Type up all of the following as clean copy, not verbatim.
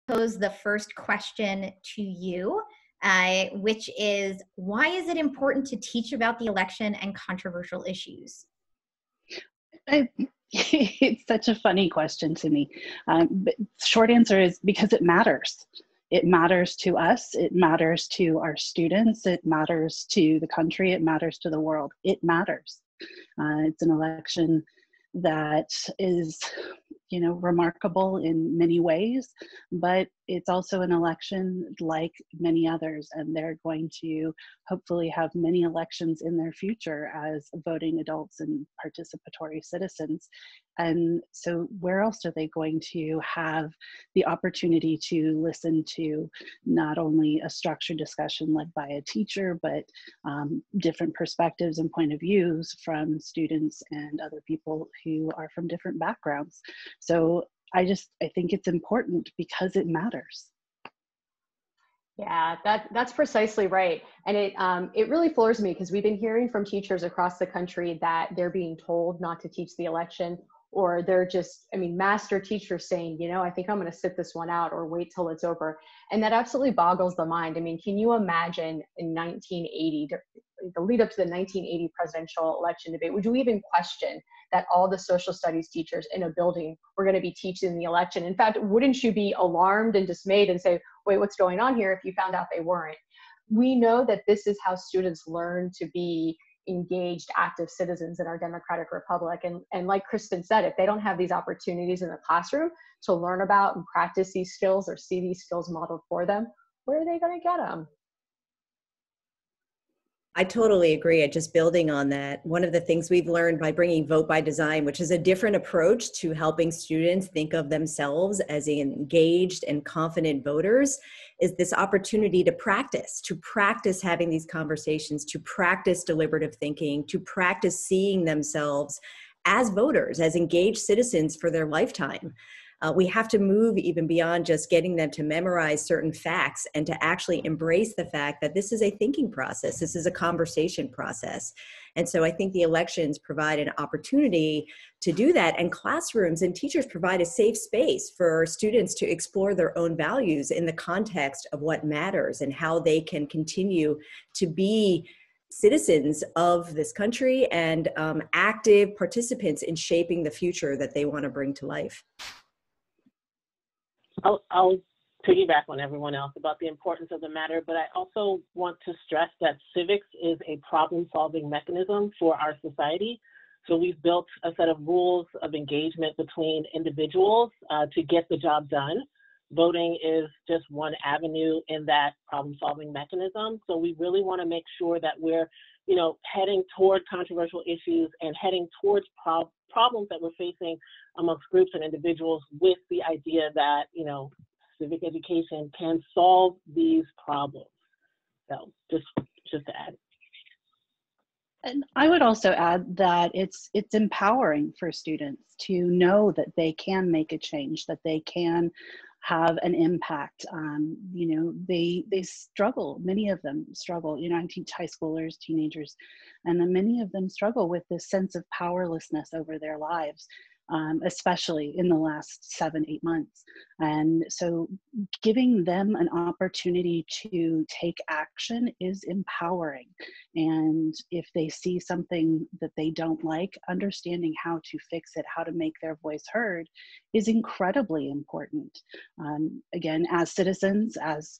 pose the first question to you, which is, why is it important to teach about the election and controversial issues? It's such a funny question to me. But short answer is because it matters. It matters to us. It matters to our students. It matters to the country. It matters to the world. It matters. It's an election that is, remarkable in many ways, but it's also an election like many others, and they're going to hopefully have many elections in their future as voting adults and participatory citizens. And so where else are they going to have the opportunity to listen to not only a structured discussion led by a teacher, but different perspectives and point of views from students and other people who are from different backgrounds? So I think it's important because it matters. Yeah, that's precisely right. And it really floors me because we've been hearing from teachers across the country that they're being told not to teach the election, or they're just, master teachers saying, I think I'm going to sit this one out or wait till it's over. And that absolutely boggles the mind. Can you imagine in 1980, the lead up to the 1980 presidential election debate, would you even question that all the social studies teachers in a building were going to be teaching the election? In fact, wouldn't you be alarmed and dismayed and say, wait, what's going on here, if you found out they weren't? We know that this is how students learn to be engaged, active citizens in our democratic republic. And like Kristin said, if they don't have these opportunities in the classroom to learn about and practice these skills or see these skills modeled for them, where are they going to get them? I totally agree. Just building on that, one of the things we've learned by bringing Vote by Design, which is a different approach to helping students think of themselves as engaged and confident voters, is this opportunity to practice having these conversations, to practice deliberative thinking, to practice seeing themselves as voters, as engaged citizens for their lifetime. We have to move even beyond just getting them to memorize certain facts and to actually embrace the fact that this is a thinking process. This is a conversation process. And so I think the elections provide an opportunity to do that. And classrooms and teachers provide a safe space for students to explore their own values in the context of what matters and how they can continue to be citizens of this country and active participants in shaping the future that they want to bring to life. I'll piggyback on everyone else about the importance of the matter, but I also want to stress that civics is a problem-solving mechanism for our society. So we've built a set of rules of engagement between individuals to get the job done. Voting is just one avenue in that problem-solving mechanism. So we really want to make sure that we're, heading toward controversial issues and heading towards problems that we're facing amongst groups and individuals with the idea that, civic education can solve these problems. So just to add. And I would also add that it's empowering for students to know that they can make a change, that they can have an impact. They struggle. Many of them struggle. I teach high schoolers, teenagers, and many of them struggle with this sense of powerlessness over their lives, especially in the last 7-8 months. And so giving them an opportunity to take action is empowering. And if they see something that they don't like, understanding how to fix it, how to make their voice heard is incredibly important. Again, as citizens, as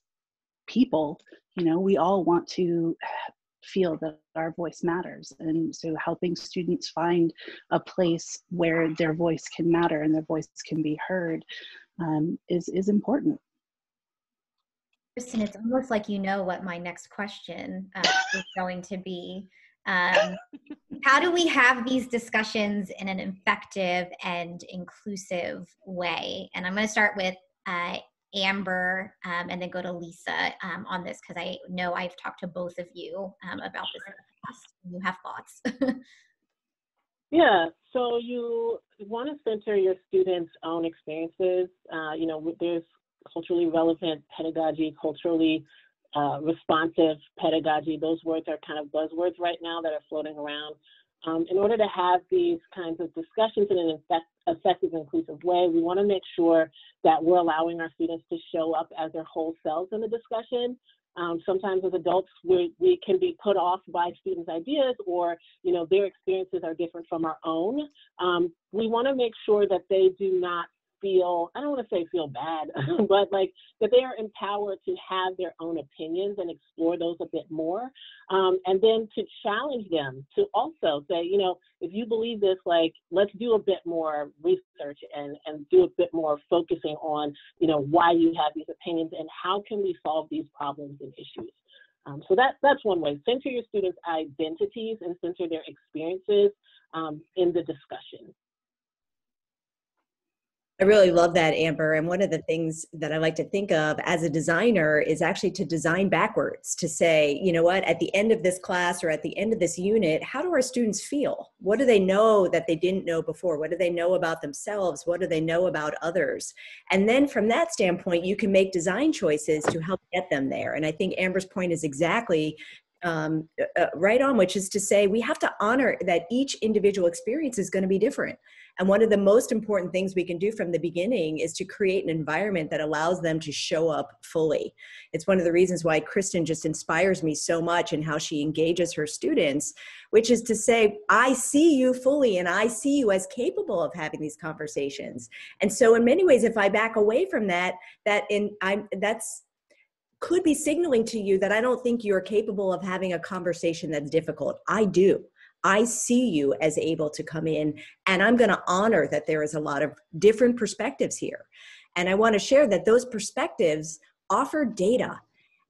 people, we all want to feel that our voice matters. And so helping students find a place where their voice can matter and their voice can be heard is important. Kristin, it's almost like what my next question is going to be. How do we have these discussions in an effective and inclusive way? And I'm going to start with Amber and then go to Lisa on this, because I know I've talked to both of you about this in the past. You have thoughts. Yeah, so you want to center your students' own experiences. There's culturally relevant pedagogy, culturally responsive pedagogy. Those words are kind of buzzwords right now that are floating around. In order to have these kinds of discussions in an effective, inclusive way, we want to make sure that we're allowing our students to show up as their whole selves in the discussion. Sometimes as adults, we can be put off by students' ideas, or their experiences are different from our own. We want to make sure that they do not feel, I don't want to say feel bad, but like that they are empowered to have their own opinions and explore those a bit more. And then to challenge them to also say, if you believe this, like, let's do a bit more research and do a bit more focusing on, why you have these opinions and how can we solve these problems and issues. So that's one way. Center your students' identities and center their experiences in the discussion. I really love that, Amber. And one of the things that I like to think of as a designer is actually to design backwards, to say, you know what, at the end of this class or at the end of this unit, how do our students feel? What do they know that they didn't know before? What do they know about themselves? What do they know about others? And then from that standpoint, you can make design choices to help get them there. And I think Amber's point is exactly right on, which is to say we have to honor that each individual experience is going to be different. And one of the most important things we can do from the beginning is to create an environment that allows them to show up fully. It's one of the reasons why Kristin just inspires me so much in how she engages her students, which is to say, I see you fully and I see you as capable of having these conversations. And so in many ways, if I back away from that, that's could be signaling to you that I don't think you're capable of having a conversation that's difficult. I do. I see you as able to come in, and I'm going to honor that there is a lot of different perspectives here. And I want to share that those perspectives offer data,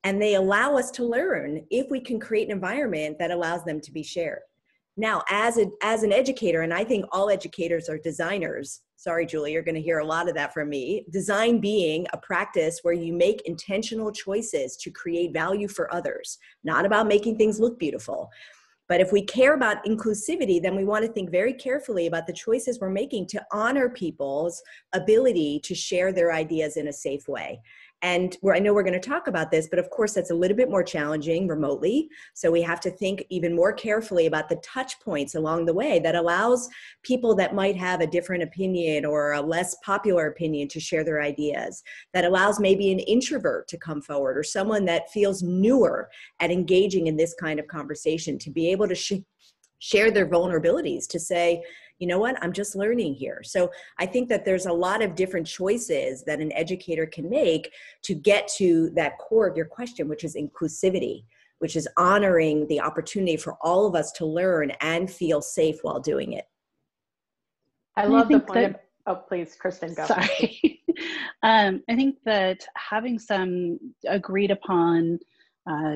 and they allow us to learn if we can create an environment that allows them to be shared. Now, as an educator, and I think all educators are designers. Sorry, Julie, you're going to hear a lot of that from me. Design being a practice where you make intentional choices to create value for others, not about making things look beautiful. But if we care about inclusivity, then we want to think very carefully about the choices we're making to honor people's ability to share their ideas in a safe way. And I know we're going to talk about this, but of course that's a little bit more challenging remotely. So we have to think even more carefully about the touch points along the way that allows people that might have a different opinion or a less popular opinion to share their ideas, that allows maybe an introvert to come forward or someone that feels newer at engaging in this kind of conversation to be able to share their vulnerabilities, to say, you know what, I'm just learning here. So I think that there's a lot of different choices that an educator can make to get to that core of your question, which is inclusivity, which is honoring the opportunity for all of us to learn and feel safe while doing it. I love the point of, oh, please, Kristin, go. Sorry. I think that having some agreed upon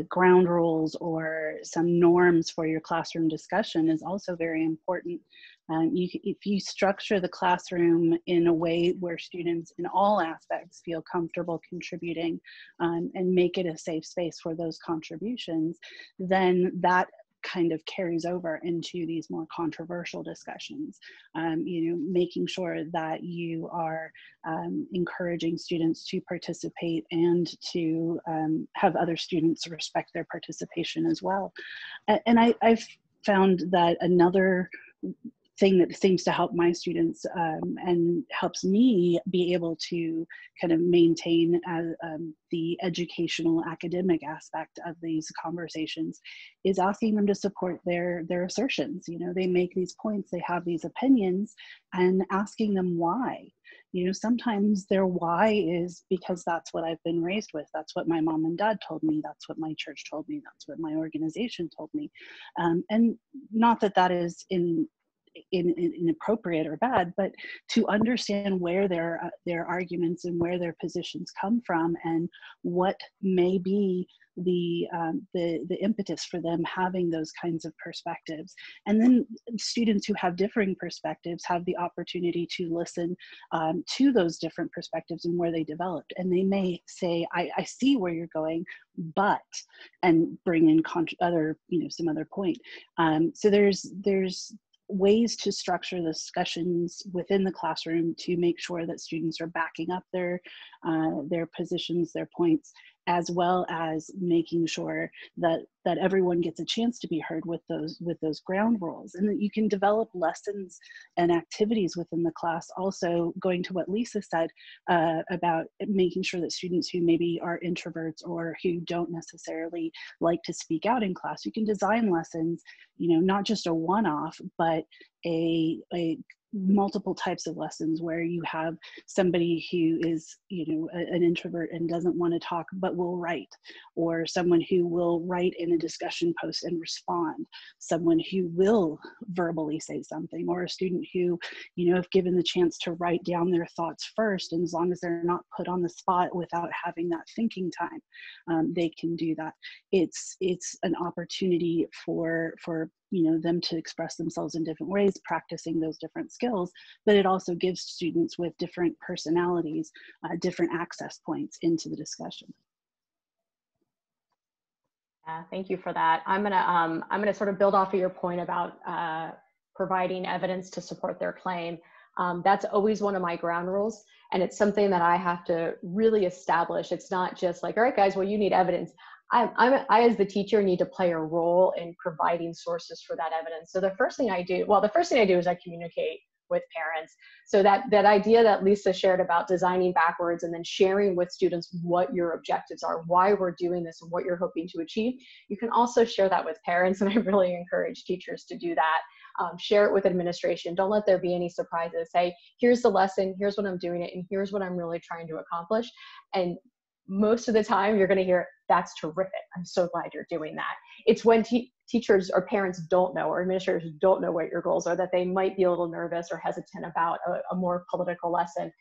ground rules or some norms for your classroom discussion is also very important. If you structure the classroom in a way where students in all aspects feel comfortable contributing and make it a safe space for those contributions, then that kind of carries over into these more controversial discussions. Making sure that you are encouraging students to participate and to have other students respect their participation as well. And I've found that another thing that seems to help my students and helps me be able to kind of maintain the educational academic aspect of these conversations is asking them to support their assertions. They make these points, they have these opinions, and asking them why. Sometimes their why is because that's what I've been raised with. That's what my mom and dad told me. That's what my church told me. That's what my organization told me. And not that that is inappropriate or bad, but to understand where their arguments and where their positions come from and what may be the impetus for them having those kinds of perspectives. And then students who have differing perspectives have the opportunity to listen to those different perspectives and where they developed. And they may say, I see where you're going, but, and bring in some other point. So there's ways to structure the discussions within the classroom to make sure that students are backing up their positions, their points, as well as making sure that everyone gets a chance to be heard with those ground rules, and that you can develop lessons and activities within the class. Also, going to what Lisa said about making sure that students who maybe are introverts or who don't necessarily like to speak out in class, you can design lessons, not just a one-off, but a multiple types of lessons where you have somebody who is, an introvert and doesn't want to talk but will write, or someone who will write in a discussion post and respond, someone who will verbally say something, or a student who, if given the chance to write down their thoughts first, and as long as they're not put on the spot without having that thinking time, they can do that. It's an opportunity for them to express themselves in different ways, practicing those different skills, but it also gives students with different personalities different access points into the discussion. Yeah, thank you for that. I'm gonna sort of build off of your point about providing evidence to support their claim. That's always one of my ground rules, and it's something that I have to really establish. It's not just like, all right, guys, well, you need evidence. I, as the teacher, need to play a role in providing sources for that evidence. So the first thing I do is I communicate with parents. So that idea that Lisa shared about designing backwards and then sharing with students what your objectives are, why we're doing this, and what you're hoping to achieve, you can also share that with parents, and I really encourage teachers to do that. Share it with administration. Don't let there be any surprises. Say, here's the lesson, here's what I'm doing it, and here's what I'm really trying to accomplish. And most of the time you're going to hear, that's terrific, I'm so glad you're doing that. It's when teachers or parents don't know, or administrators don't know what your goals are, that they might be a little nervous or hesitant about a more political lesson.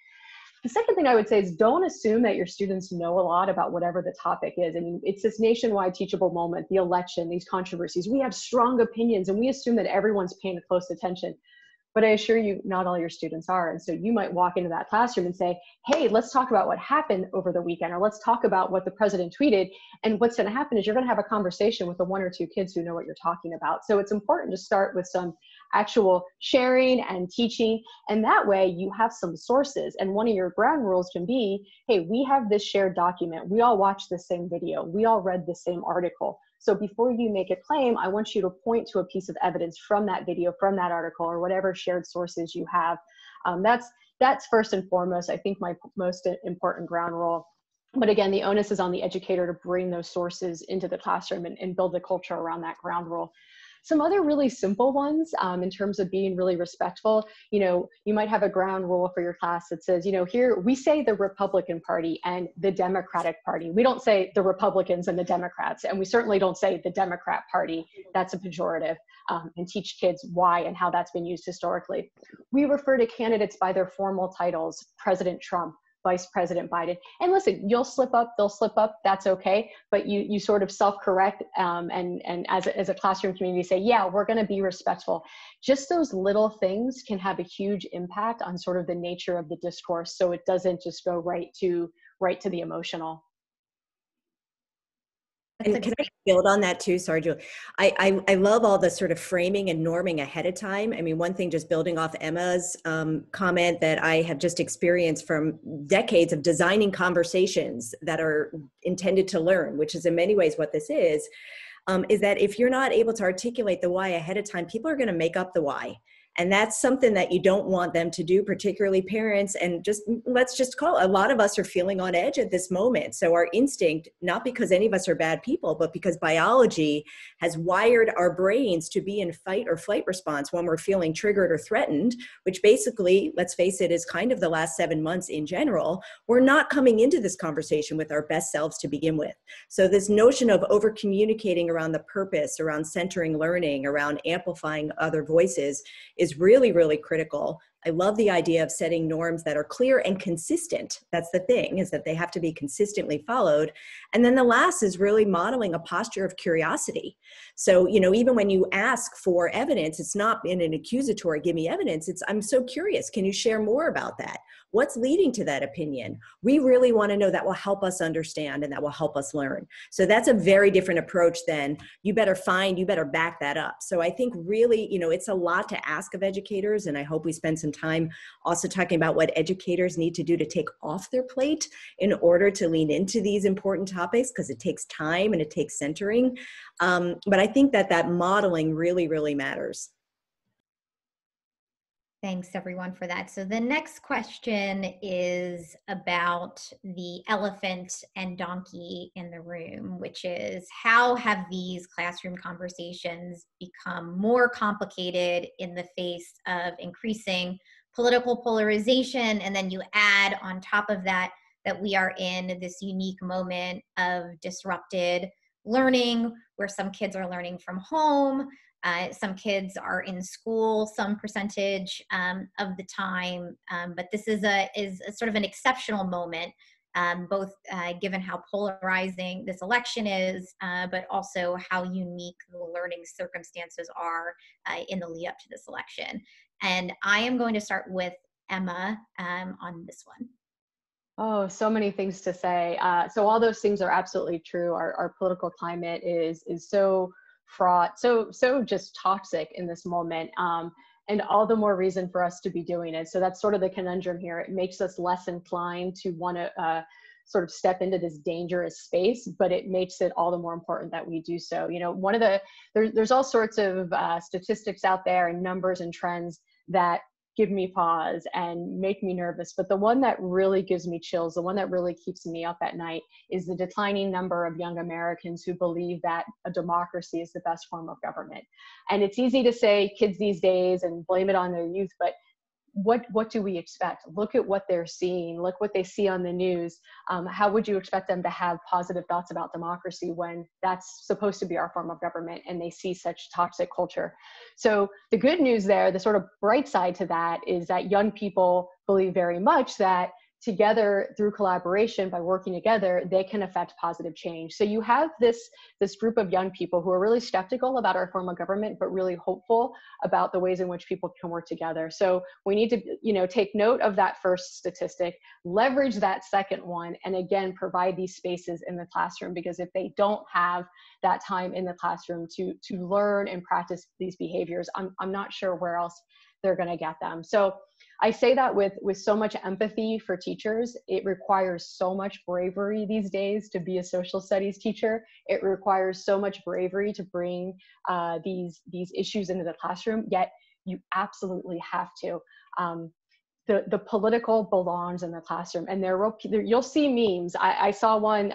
The second thing I would say is, don't assume that your students know a lot about whatever the topic is. I mean, it's this nationwide teachable moment, the election, these controversies. We have strong opinions and we assume that everyone's paying close attention. But I assure you, not all your students are. And so you might walk into that classroom and say, hey, let's talk about what happened over the weekend, or let's talk about what the president tweeted. And what's going to happen is you're going to have a conversation with the one or two kids who know what you're talking about. So it's important to start with some actual sharing and teaching. And that way you have some sources. And one of your ground rules can be, hey, we have this shared document. We all watched the same video. We all read the same article. So before you make a claim, I want you to point to a piece of evidence from that video, from that article, or whatever shared sources you have. That's first and foremost, I think, my most important ground rule. But again, the onus is on the educator to bring those sources into the classroom and build the culture around that ground rule. Some other really simple ones in terms of being really respectful, you might have a ground rule for your class that says, here we say the Republican Party and the Democratic Party. We don't say the Republicans and the Democrats, and we certainly don't say the Democrat Party. That's a pejorative, and teach kids why and how that's been used historically. We refer to candidates by their formal titles: President Trump, Vice President Biden. And listen, you'll slip up, they'll slip up, that's okay. But you sort of self-correct and as a classroom community say, yeah, we're gonna be respectful. Just those little things can have a huge impact on sort of the nature of the discourse, so it doesn't just go right to the emotional. And can I build on that too? Sorry, Julie. I love all the sort of framing and norming ahead of time. I mean, one thing, just building off Emma's comment that I have just experienced from decades of designing conversations that are intended to learn, which is in many ways what this is that if you're not able to articulate the why ahead of time, people are going to make up the why. And that's something that you don't want them to do, particularly parents. And let's just call it, a lot of us are feeling on edge at this moment. So our instinct, not because any of us are bad people, but because biology has wired our brains to be in fight or flight response when we're feeling triggered or threatened, which basically, let's face it, is kind of the last 7 months in general. We're not coming into this conversation with our best selves to begin with. So this notion of over communicating around the purpose, around centering learning, around amplifying other voices is really, really critical. I love the idea of setting norms that are clear and consistent. That's the thing, is that they have to be consistently followed. And then the last is really modeling a posture of curiosity. So, even when you ask for evidence, it's not in an accusatory, give me evidence. It's, I'm so curious. Can you share more about that? What's leading to that opinion? We really want to know. That will help us understand and that will help us learn. So that's a very different approach than you better back that up. So I think really, it's a lot to ask of educators, and I hope we spend some time also talking about what educators need to do to take off their plate in order to lean into these important topics, because it takes time and it takes centering. But I think that modeling really, really matters. Thanks everyone for that. So the next question is about the elephant and donkey in the room, which is, how have these classroom conversations become more complicated in the face of increasing political polarization? And then you add on top of that, that we are in this unique moment of disrupted learning, where some kids are learning from home, some kids are in school some percentage of the time, but this is a sort of an exceptional moment, both given how polarizing this election is, but also how unique the learning circumstances are in the lead up to this election. And I am going to start with Emma on this one. Oh, so many things to say. So all those things are absolutely true. Our political climate is so fraught, so just toxic in this moment, and all the more reason for us to be doing it. So that's sort of the conundrum here. It makes us less inclined to want to sort of step into this dangerous space, but it makes it all the more important that we do so. One of there's all sorts of statistics out there and numbers and trends that give me pause and make me nervous. But the one that really gives me chills, the one that really keeps me up at night, is the declining number of young Americans who believe that a democracy is the best form of government. And it's easy to say kids these days and blame it on their youth, but what do we expect? Look at what they're seeing. Look what they see on the news. How would you expect them to have positive thoughts about democracy when that's supposed to be our form of government and they see such toxic culture? So the good news there, the sort of bright side to that, is that young people believe very much that together, through collaboration, by working together, they can affect positive change. So you have this group of young people who are really skeptical about our form of government, but really hopeful about the ways in which people can work together. So we need to, take note of that first statistic, leverage that second one, and again, provide these spaces in the classroom, because if they don't have that time in the classroom to learn and practice these behaviors, I'm not sure where else they're going to get them. So I say that with so much empathy for teachers. It requires so much bravery these days to be a social studies teacher. It requires so much bravery to bring these issues into the classroom, yet you absolutely have to. The political belongs in the classroom, and you'll see memes. I saw one,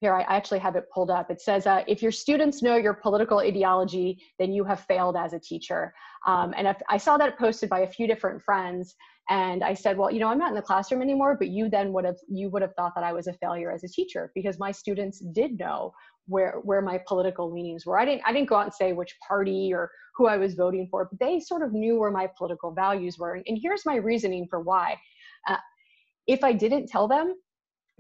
here, I actually have it pulled up. It says, if your students know your political ideology, then you have failed as a teacher. And I saw that posted by a few different friends. And I said, well, I'm not in the classroom anymore, but you would have thought that I was a failure as a teacher, because my students did know where my political leanings were. I didn't go out and say which party or who I was voting for, but they sort of knew where my political values were. And here's my reasoning for why. If I didn't tell them,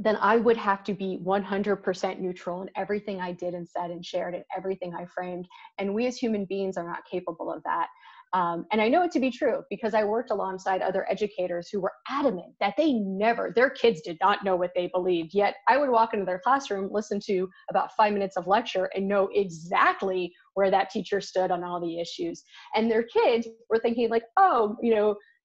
then I would have to be 100% neutral in everything I did and said and shared and everything I framed. And we as human beings are not capable of that. And I know it to be true because I worked alongside other educators who were adamant that their kids did not know what they believed. Yet I would walk into their classroom, listen to about 5 minutes of lecture, and know exactly where that teacher stood on all the issues. And their kids were thinking like, oh,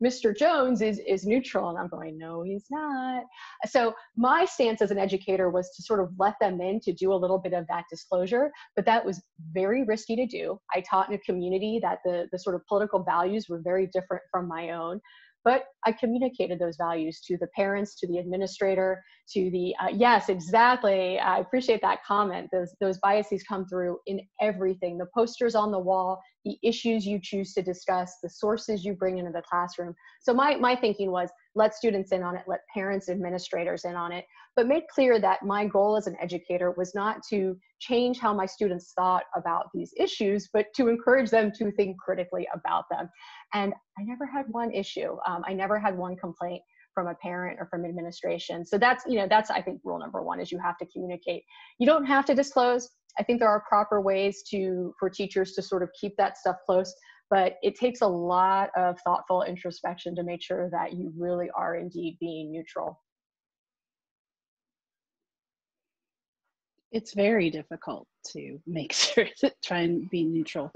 Mr. Jones is neutral. And I'm going, no, he's not. So my stance as an educator was to sort of let them in to do a little bit of that disclosure, but that was very risky to do. I taught in a community that the sort of political values were very different from my own, but I communicated those values to the parents, to the administrator, to the, yes, exactly. I appreciate that comment. Those biases come through in everything, the posters on the wall, the issues you choose to discuss, the sources you bring into the classroom. So my thinking was, let students in on it, let parents, administrators in on it, but make clear that my goal as an educator was not to change how my students thought about these issues, but to encourage them to think critically about them. And I never had one issue. I never had one complaint from a parent or from administration. So that's I think rule number one, is you have to communicate. You don't have to disclose. I think there are proper ways for teachers to sort of keep that stuff close, but it takes a lot of thoughtful introspection to make sure that you really are indeed being neutral. It's very difficult to make sure to try and be neutral,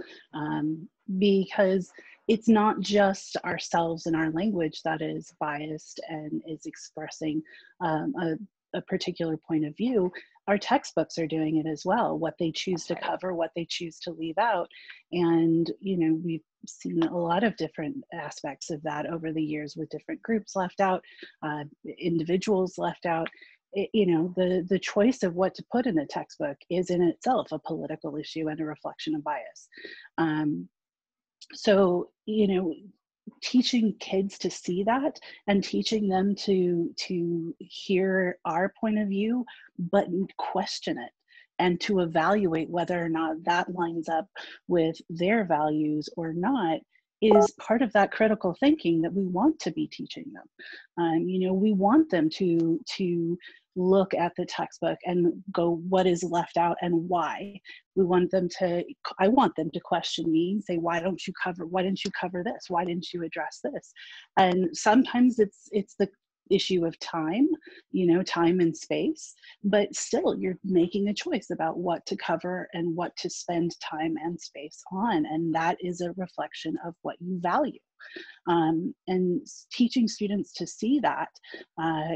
because it's not just ourselves and our language that is biased and is expressing a particular point of view. Our textbooks are doing it as well, what they choose to cover, what they choose to leave out. And, you know, we've seen a lot of different aspects of that over the years, with different groups left out, individuals left out. You know, the choice of what to put in a textbook is in itself a political issue and a reflection of bias. So, you know, teaching kids to see that and teaching them to hear our point of view, but question it, and to evaluate whether or not that lines up with their values or not, is part of that critical thinking that we want to be teaching them. You know, we want them to look at the textbook and go, what is left out and why. We want them to, I want them to question me and say, why didn't you cover this? Why didn't you address this? And sometimes it's the issue of time, you know, time and space, but still you're making a choice about what to cover and what to spend time and space on. And that is a reflection of what you value. And teaching students to see that,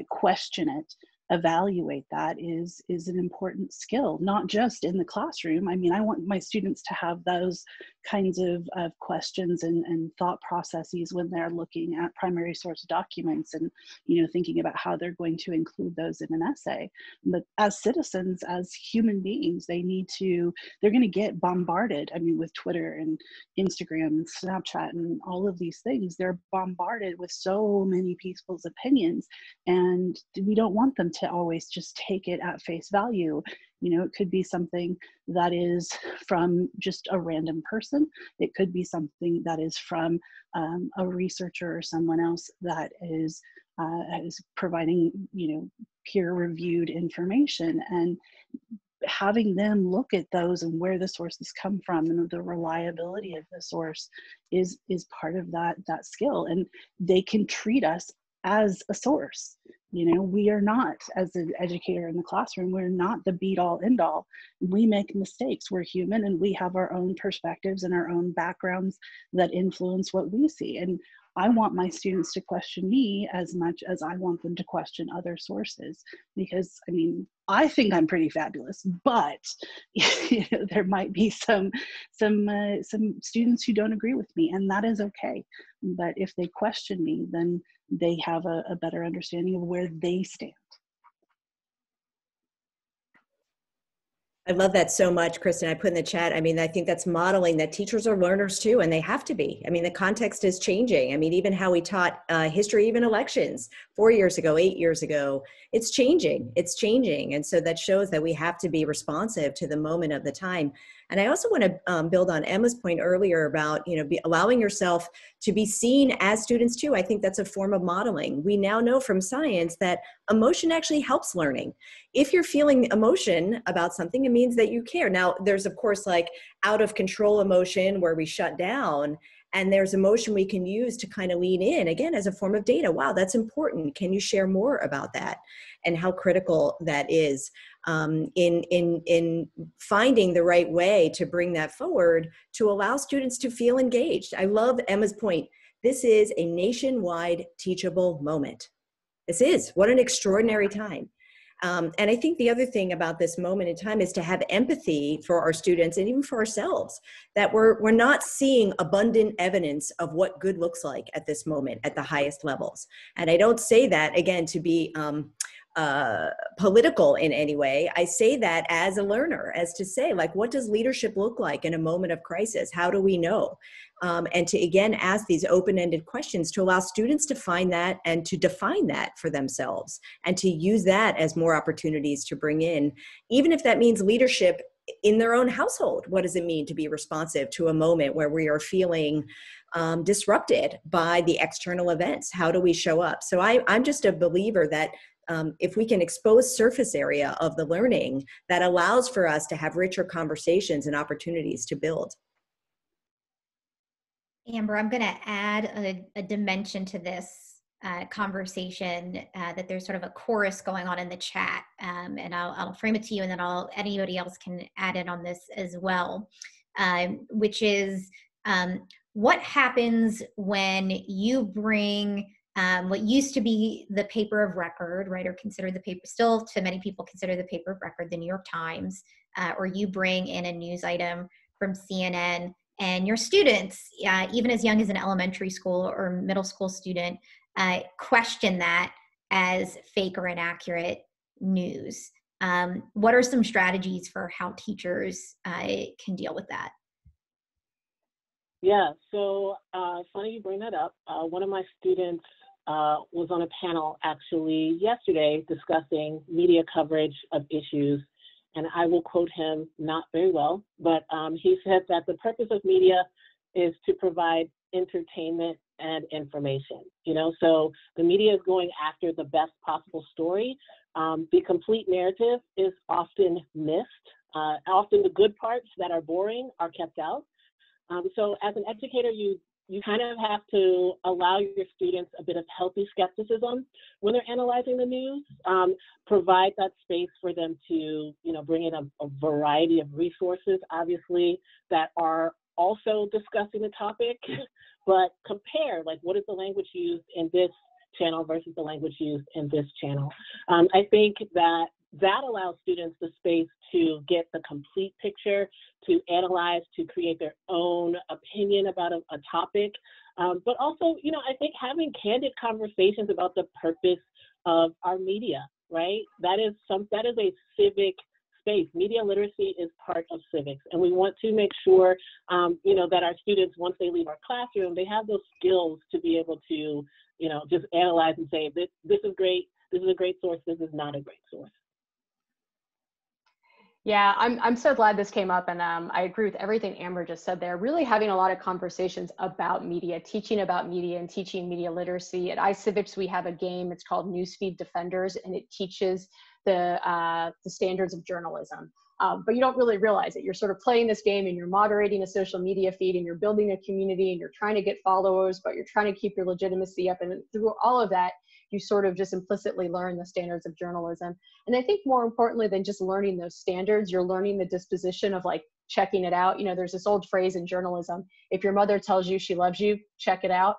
question it, evaluate that is an important skill, not just in the classroom. I mean, I want my students to have those kinds of questions and thought processes when they're looking at primary source documents and, you know, thinking about how they're going to include those in an essay. But as citizens, as human beings, they're going to get bombarded. I mean, with Twitter and Instagram and Snapchat and all of these things, they're bombarded with so many people's opinions, and we don't want them to always just take it at face value. You know, it could be something that is from just a random person. It could be something that is from a researcher or someone else that is providing, you know, peer-reviewed information, and having them look at those and where the sources come from and the reliability of the source is part of that skill. And they can treat us as a source. You know, we are not, as an educator in the classroom, we're not the be-all end-all. We make mistakes. We're human, and we have our own perspectives and our own backgrounds that influence what we see. And I want my students to question me as much as I want them to question other sources, because, I mean, I think I'm pretty fabulous, but you know, there might be some students who don't agree with me, and that is okay. But if they question me, then they have a better understanding of where they stand. I love that so much, Kristin. I put in the chat, I mean, I think that's modeling that teachers are learners too, and they have to be. I mean, the context is changing. I mean, even how we taught history, even elections 4 years ago, 8 years ago, it's changing. It's changing. And so that shows that we have to be responsive to the moment of the time. And I also want to build on Emma's point earlier about, you know, allowing yourself to be seen as students too. I think that's a form of modeling. We now know from science that emotion actually helps learning. If you're feeling emotion about something, it means that you care. Now, there's of course like out of control emotion where we shut down, and there's emotion we can use to kind of lean in, again, as a form of data. Wow, that's important. Can you share more about that and how critical that is in finding the right way to bring that forward to allow students to feel engaged? I love Emma's point. This is a nationwide teachable moment. This is, what an extraordinary time. And I think the other thing about this moment in time is to have empathy for our students and even for ourselves, that we're not seeing abundant evidence of what good looks like at this moment at the highest levels. And I don't say that, again, to be political in any way. I say that as a learner, as to say, like, what does leadership look like in a moment of crisis? How do we know? And to, again, ask these open-ended questions to allow students to find that and to define that for themselves, and to use that as more opportunities to bring in, even if that means leadership in their own household. What does it mean to be responsive to a moment where we are feeling disrupted by the external events? How do we show up? So I'm just a believer that if we can expose surface area of the learning, that allows for us to have richer conversations and opportunities to build. Amber, I'm going to add a dimension to this conversation, that there's sort of a chorus going on in the chat, and I'll frame it to you, and then anybody else can add in on this as well, which is what happens when you bring what used to be the paper of record, right, or considered the paper, still to many people consider the paper of record, the New York Times, or you bring in a news item from CNN, and your students, even as young as an elementary school or middle school student, question that as fake or inaccurate news. What are some strategies for how teachers can deal with that? Yeah, so funny you bring that up. One of my students was on a panel actually yesterday discussing media coverage of issues, and I will quote him not very well, but he said that the purpose of media is to provide entertainment and information, you know, so the media is going after the best possible story. The complete narrative is often missed. Often the good parts that are boring are kept out. So as an educator, you kind of have to allow your students a bit of healthy skepticism when they're analyzing the news, provide that space for them to, you know, bring in a variety of resources, obviously, that are also discussing the topic, but compare, like, what is the language used in this channel versus the language used in this channel. I think that allows students the space to get the complete picture, to analyze, to create their own opinion about a topic. But also, you know, I think having candid conversations about the purpose of our media, right? That is a civic space. Media literacy is part of civics, and we want to make sure, you know, that our students, once they leave our classroom, they have those skills to be able to, you know, just analyze and say, this is great, this is a great source, this is not a great source. Yeah, I'm so glad this came up, and I agree with everything Amber just said there. Really having a lot of conversations about media, teaching about media and teaching media literacy. At iCivics, we have a game, it's called Newsfeed Defenders, and it teaches the standards of journalism. But you don't really realize it. You're sort of playing this game and you're moderating a social media feed and you're building a community and you're trying to get followers, but you're trying to keep your legitimacy up. And through all of that, you sort of just implicitly learn the standards of journalism. And I think more importantly than just learning those standards, you're learning the disposition of, like, checking it out. You know, there's this old phrase in journalism: if your mother tells you she loves you, check it out.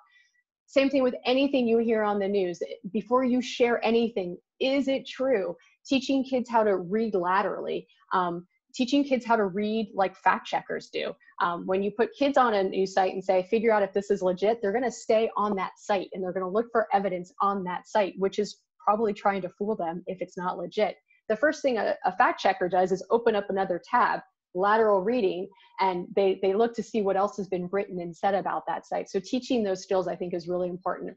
Same thing with anything you hear on the news. Before you share anything, is it true? Teaching kids how to read laterally, teaching kids how to read like fact checkers do. When you put kids on a news site and say, figure out if this is legit, they're gonna stay on that site and they're gonna look for evidence on that site, which is probably trying to fool them if it's not legit. The first thing a fact checker does is open up another tab, lateral reading, and they look to see what else has been written and said about that site. So teaching those skills, I think, is really important.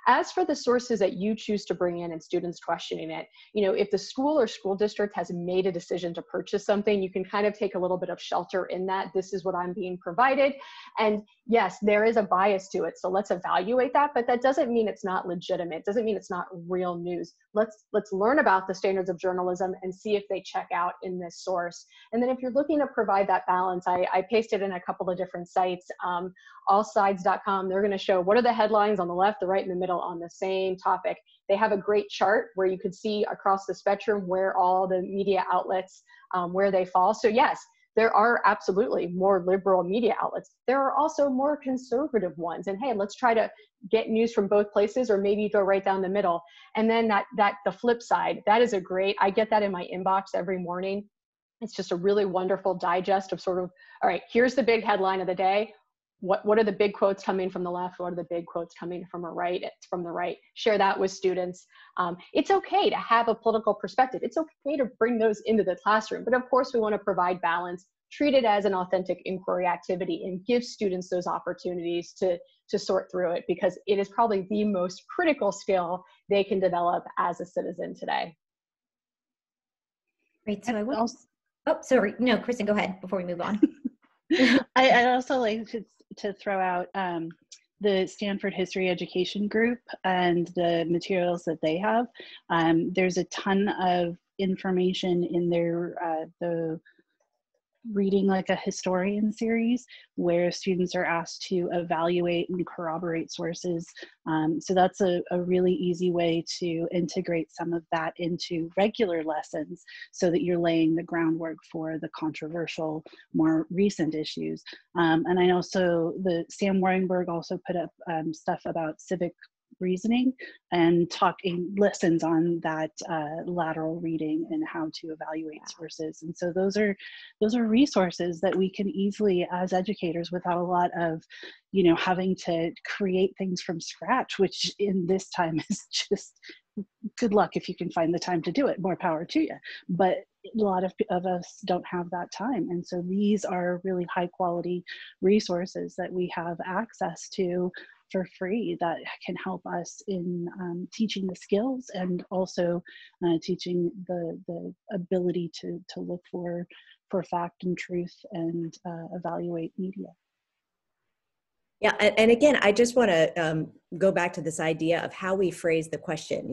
As for the sources that you choose to bring in and students questioning it, you know, if the school or school district has made a decision to purchase something, you can kind of take a little bit of shelter in that. This is what I'm being provided. And yes, there is a bias to it. So let's evaluate that, but that doesn't mean it's not legitimate. It doesn't mean it's not real news. Let's learn about the standards of journalism and see if they check out in this source. And then if you're looking to provide that balance, I pasted in a couple of different sites. Allsides.com, they're going to show what are the headlines on the left, the right, and the middle on the same topic. They have a great chart where you could see across the spectrum where all the media outlets, where they fall. So yes, there are absolutely more liberal media outlets. There are also more conservative ones. And hey, let's try to get news from both places, or maybe go right down the middle. And then the flip side, that is I get that in my inbox every morning. It's just a really wonderful digest of sort of, all right, here's the big headline of the day. What are the big quotes coming from the left? What are the big quotes coming from the right? Share that with students. It's okay to have a political perspective. It's okay to bring those into the classroom. But of course, we want to provide balance, treat it as an authentic inquiry activity, and give students those opportunities to sort through it, because it is probably the most critical skill they can develop as a citizen today. Great. So oh, sorry. No, Kristin, go ahead before we move on. I'd also like to throw out the Stanford History Education Group and the materials that they have. There's a ton of information in their reading like a historian series where students are asked to evaluate and corroborate sources. So that's a really easy way to integrate some of that into regular lessons so that you're laying the groundwork for the controversial, more recent issues. And I know the Sam Waringberg also put up stuff about civic reasoning and lessons on that lateral reading and how to evaluate sources. And so those are resources that we can easily, as educators, without a lot of, having to create things from scratch, which in this time is just good luck if you can find the time to do it, more power to you. But a lot of us don't have that time. And so these are really high quality resources that we have access to for free that can help us in teaching the skills and also teaching the ability to look for fact and truth and evaluate media. Yeah, and again, I just want to go back to this idea of how we phrase the question.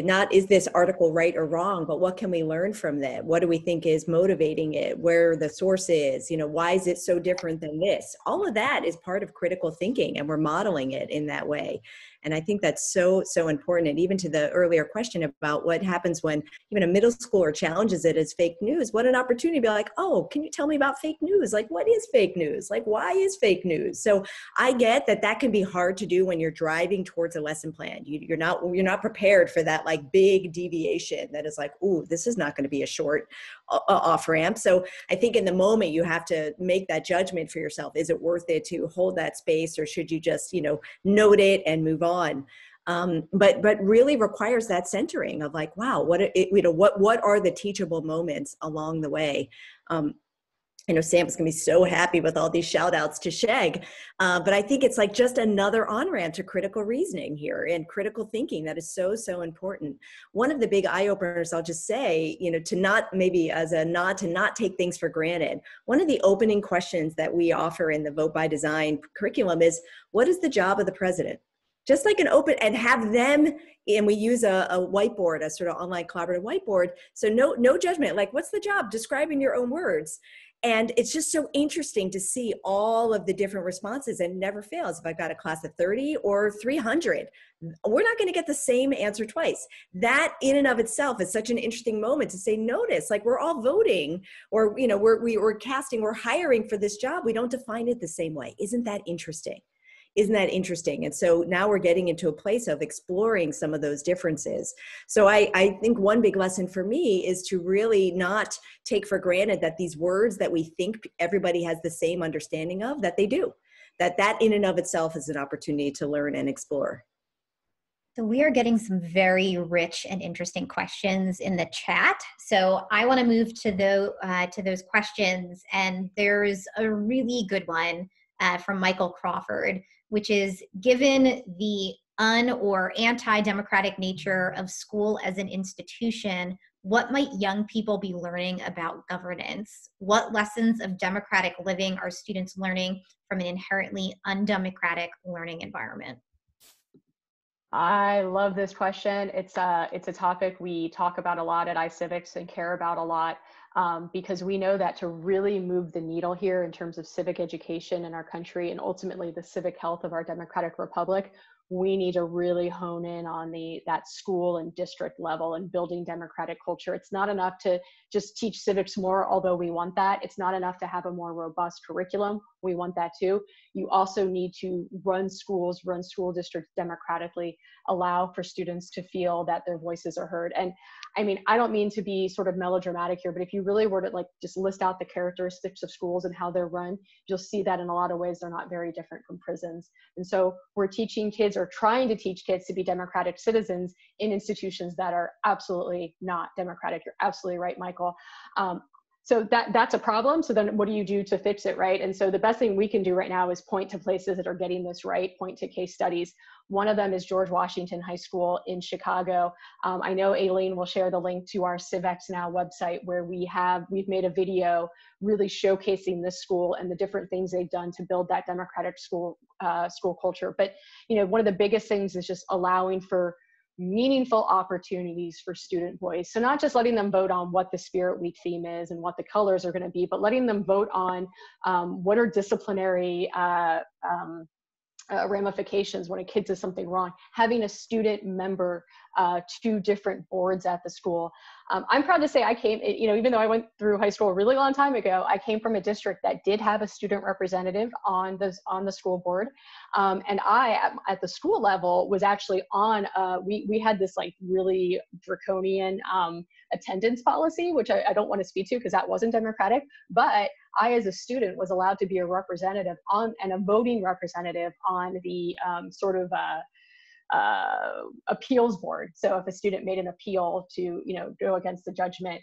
Not is this article right or wrong, but what can we learn from that? What do we think is motivating it? Where the source is? Why is it so different than this? All of that is part of critical thinking, and we're modeling it in that way. And I think that's so important. And even to the earlier question about what happens when even a middle schooler challenges it as fake news, what an opportunity to be like, oh, can you tell me about fake news? Like, what is fake news? Like, why is fake news? So I get that can be hard to do when you're driving towards a lesson plan. You're not prepared for that like big deviation that is like, ooh, this is not going to be a short off ramp. So I think in the moment you have to make that judgment for yourself. Is it worth it to hold that space, or should you just note it and move on? But really requires that centering of like, wow, what are the teachable moments along the way? I know Sam's going to be so happy with all these shout outs to Sheg, but I think it's like just another on-ramp to critical reasoning here and critical thinking that is so important. One of the big eye-openers, I'll just say, to not, maybe as a nod to not take things for granted, one of the opening questions that we offer in the Vote by Design curriculum is, what is the job of the president? Just like an open, and have them, and we use a whiteboard, a sort of online collaborative whiteboard. So no judgment, like what's the job? Describe in your own words. And it's just so interesting to see all of the different responses, and it never fails. If I've got a class of 30 or 300, we're not going to get the same answer twice. That in and of itself is such an interesting moment to say, notice, like we're all voting, or, we're casting, we're hiring for this job. We don't define it the same way. Isn't that interesting? Isn't that interesting? And so now we're getting into a place of exploring some of those differences. So I think one big lesson for me is to really not take for granted that these words that we think everybody has the same understanding of, that they do, that in and of itself is an opportunity to learn and explore. So we are getting some very rich and interesting questions in the chat. So I want to move to those questions. And there's a really good one from Michael Crawford, which is, given the or anti-democratic nature of school as an institution, what might young people be learning about governance? What lessons of democratic living are students learning from an inherently undemocratic learning environment? I love this question. It's a topic we talk about a lot at iCivics and care about a lot, because we know that to really move the needle here in terms of civic education in our country and ultimately the civic health of our democratic republic, we need to really hone in on that school and district level and building democratic culture. It's not enough to just teach civics more, although we want that. It's not enough to have a more robust curriculum. We want that too. You also need to run school districts democratically, allow for students to feel that their voices are heard. And I mean, I don't mean to be sort of melodramatic here, but if you really were to like just list out the characteristics of schools and how they're run, you'll see that in a lot of ways they're not very different from prisons. And so we're teaching kids, or trying to teach kids, to be democratic citizens in institutions that are absolutely not democratic. You're absolutely right, Michael. So that's a problem. So then what do you do to fix it, right? And so the best thing we can do right now is point to places that are getting this right, point to case studies. One of them is George Washington High School in Chicago. I know Aileen will share the link to our Civics Now website, where we've made a video really showcasing this school and the different things they've done to build that democratic school culture. But one of the biggest things is just allowing for meaningful opportunities for student voice. So not just letting them vote on what the Spirit Week theme is and what the colors are going to be, but letting them vote on what are disciplinary ramifications when a kid does something wrong, having a student member to different boards at the school. I'm proud to say I came, even though I went through high school a really long time ago, I came from a district that did have a student representative on the school board. And I, at the school level, was actually on, we had this like really draconian attendance policy, which I don't want to speak to because that wasn't democratic, but I, as a student, was allowed to be a representative on and a voting representative on the appeals board. So if a student made an appeal to, go against the judgment,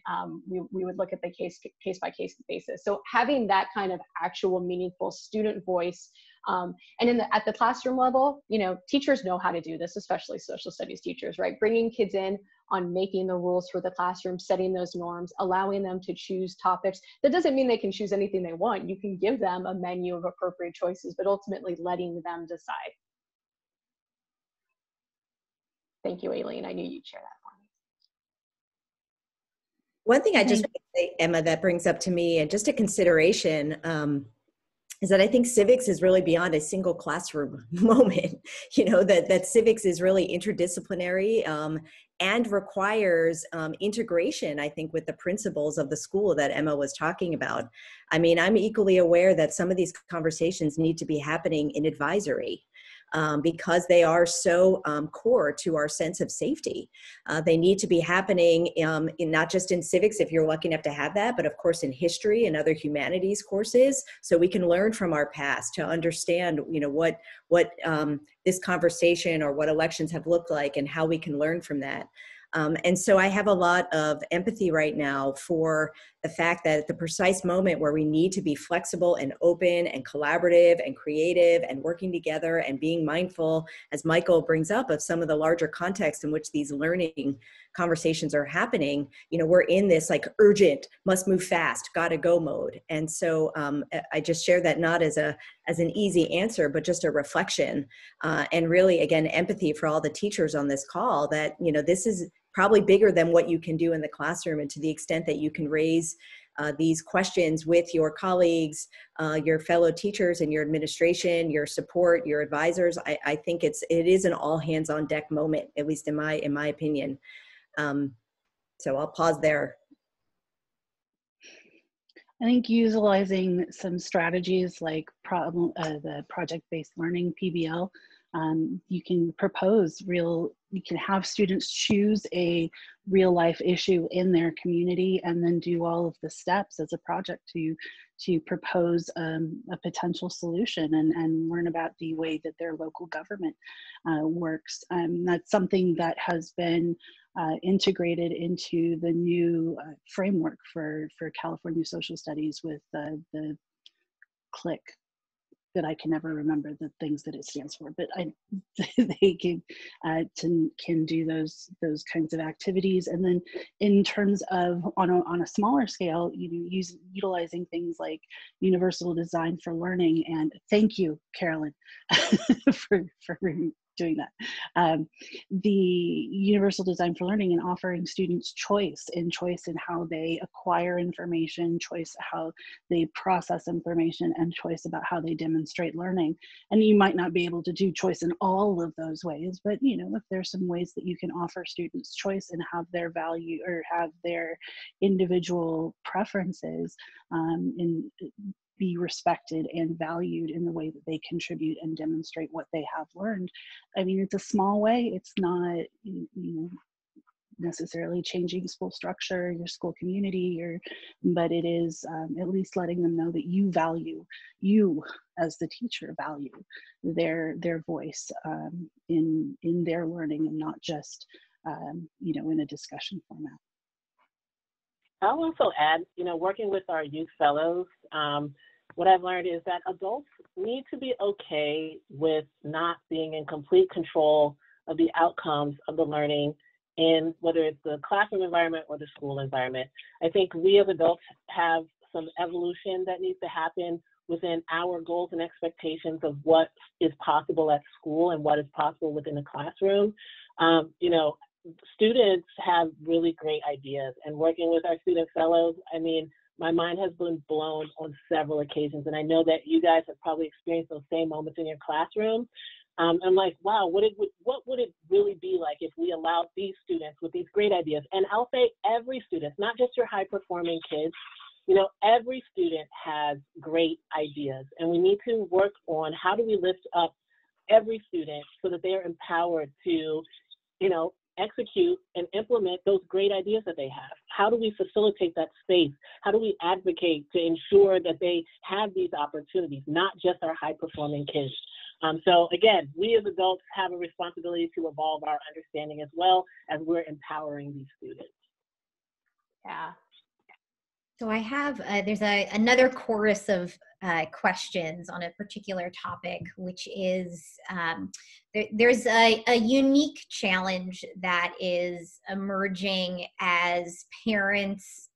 we would look at the case by case basis. So having that kind of actual meaningful student voice, and at the classroom level, teachers know how to do this, especially social studies teachers, right? Bringing kids in on making the rules for the classroom, setting those norms, allowing them to choose topics. That doesn't mean they can choose anything they want. You can give them a menu of appropriate choices, but ultimately letting them decide. Thank you, Aileen. I knew you'd share that for me. One thing I just want to say, Emma, that brings up to me, and just a consideration, is that I think civics is really beyond a single classroom moment. That civics is really interdisciplinary and requires integration, I think, with the principles of the school that Emma was talking about. I mean, I'm equally aware that some of these conversations need to be happening in advisory. Because they are so core to our sense of safety. They need to be happening not just in civics, if you're lucky enough to have that, but of course in history and other humanities courses, so we can learn from our past to understand, what this conversation or what elections have looked like and how we can learn from that. And so I have a lot of empathy right now for the fact that at the precise moment where we need to be flexible and open and collaborative and creative and working together and being mindful, as Michael brings up, of some of the larger context in which these learning conversations are happening, we're in this like urgent, must move fast, gotta go mode. And so I just share that not as an easy answer, but just a reflection, and really, again, empathy for all the teachers on this call that, this is probably bigger than what you can do in the classroom. And to the extent that you can raise these questions with your colleagues, your fellow teachers and your administration, your support, your advisors, I think it is an all hands on deck moment, at least in my opinion. So I'll pause there. I think utilizing some strategies like the project-based learning, PBL, you can you can have students choose a real life issue in their community and then do all of the steps as a project to propose a potential solution and learn about the way that their local government works. That's something that has been integrated into the new framework for California social studies with the CLIC, that I can never remember the things that it stands for, but they can do those kinds of activities. And then in terms of on a smaller scale, utilizing things like universal design for learning. And thank you, Carolyn, for doing that. The universal design for learning and offering students choice in how they acquire information, choice how they process information, and choice about how they demonstrate learning. And you might not be able to do choice in all of those ways, but if there's some ways that you can offer students choice and have their value or have their individual preferences be respected and valued in the way that they contribute and demonstrate what they have learned. I mean, it's a small way. It's not necessarily changing school structure, your school community, but it is at least letting them know that you as the teacher value their voice in their learning and not just in a discussion format. I'll also add, working with our youth fellows, what I've learned is that adults need to be okay with not being in complete control of the outcomes of the learning in whether it's the classroom environment or the school environment. I think we as adults have some evolution that needs to happen within our goals and expectations of what is possible at school and what is possible within the classroom. You know, students have really great ideas, and working with our student fellows, I mean, my mind has been blown on several occasions, and I know that you guys have probably experienced those same moments in your classroom. I'm like, wow, what would it really be like if we allowed these students with these great ideas? And I'll say every student, not just your high-performing kids, you know, every student has great ideas, and we need to work on how do we lift up every student so that they are empowered to, you know, execute and implement those great ideas that they have. How do we facilitate that space? How do we advocate to ensure that they have these opportunities, not just our high-performing kids? So again, we as adults have a responsibility to evolve our understanding as well as we're empowering these students. Yeah. So I have, there's another chorus of questions on a particular topic, which is there's a unique challenge that is emerging as parents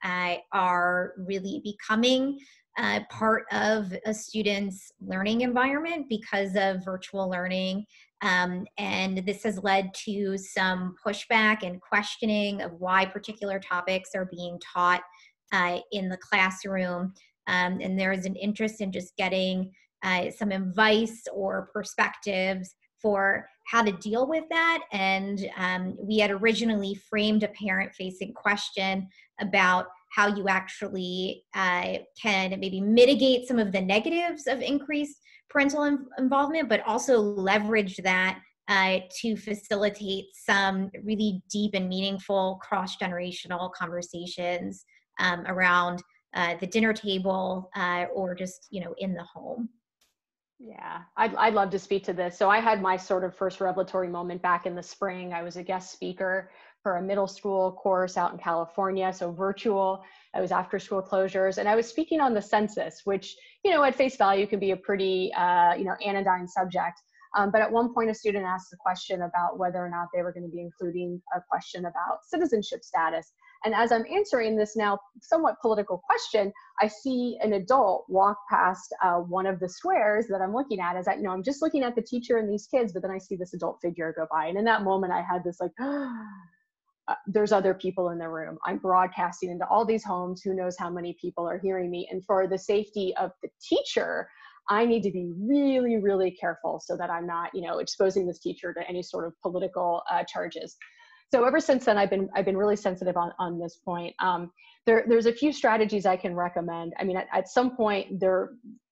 are really becoming part of a student's learning environment because of virtual learning. And this has led to some pushback and questioning of why particular topics are being taught in the classroom. And there is an interest in just getting some advice or perspectives for how to deal with that. And we had originally framed a parent-facing question about how you actually can maybe mitigate some of the negatives of increased parental involvement, but also leverage that to facilitate some really deep and meaningful cross-generational conversations around the dinner table or just, you know, in the home. Yeah, I'd love to speak to this. So I had my sort of first revelatory moment back in the spring. I was a guest speaker for a middle school course out in California, so virtual. I was after school closures, and I was speaking on the census, which, you know, at face value can be a pretty, you know, anodyne subject. But at one point, a student asked a question about whether or not they were going to be including a question about citizenship status. And as I'm answering this now somewhat political question, I see an adult walk past one of the squares that I'm looking at. As I, you know, I'm just looking at the teacher and these kids, but then I see this adult figure go by. And in that moment, I had this like, there's other people in the room. I'm broadcasting into all these homes. Who knows how many people are hearing me? And for the safety of the teacher, I need to be really, really careful so that I'm not, you know, exposing this teacher to any sort of political charges. So ever since then, I've been really sensitive on this point. There's a few strategies I can recommend. I mean, at some point